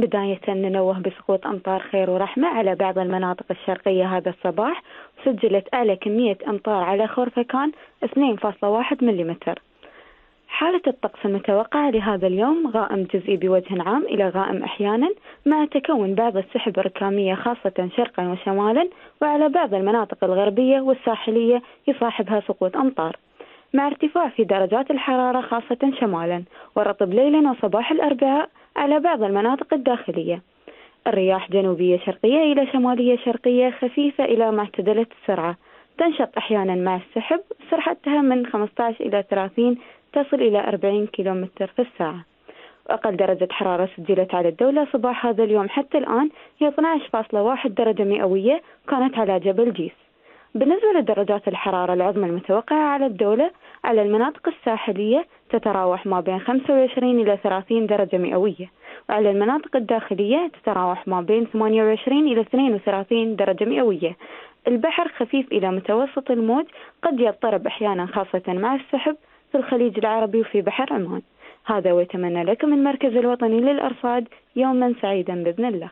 بداية ننوه بسقوط أمطار خير ورحمة على بعض المناطق الشرقية هذا الصباح. سجلت أعلى كمية أمطار على خرفكان 2.1 ملم. حالة الطقس المتوقعة لهذا اليوم غائم جزئي بوجه عام إلى غائم أحيانا، مع تكون بعض السحب الركامية خاصة شرقا وشمالا، وعلى بعض المناطق الغربية والساحلية يصاحبها سقوط أمطار، مع ارتفاع في درجات الحرارة خاصة شمالا، ورطب ليلا وصباح الأربعاء على بعض المناطق الداخلية. الرياح جنوبية شرقية إلى شمالية شرقية خفيفة إلى معتدلة السرعة، تنشط أحيانا مع السحب، سرعتها من 15 إلى 30، تصل إلى 40 كيلومتر في الساعة. وأقل درجة حرارة سجلت على الدولة صباح هذا اليوم حتى الآن هي 12.1 درجة مئوية، كانت على جبل جيس. بالنسبة لدرجات الحرارة العظمى المتوقعة على الدولة، على المناطق الساحلية تتراوح ما بين 25 إلى 30 درجة مئوية، وعلى المناطق الداخلية تتراوح ما بين 28 إلى 32 درجة مئوية. البحر خفيف إلى متوسط الموج، قد يضطرب أحيانا خاصة مع السحب في الخليج العربي وفي بحر عمان. هذا ويتمنى لكم المركز الوطني للأرصاد يوما سعيدا بإذن الله.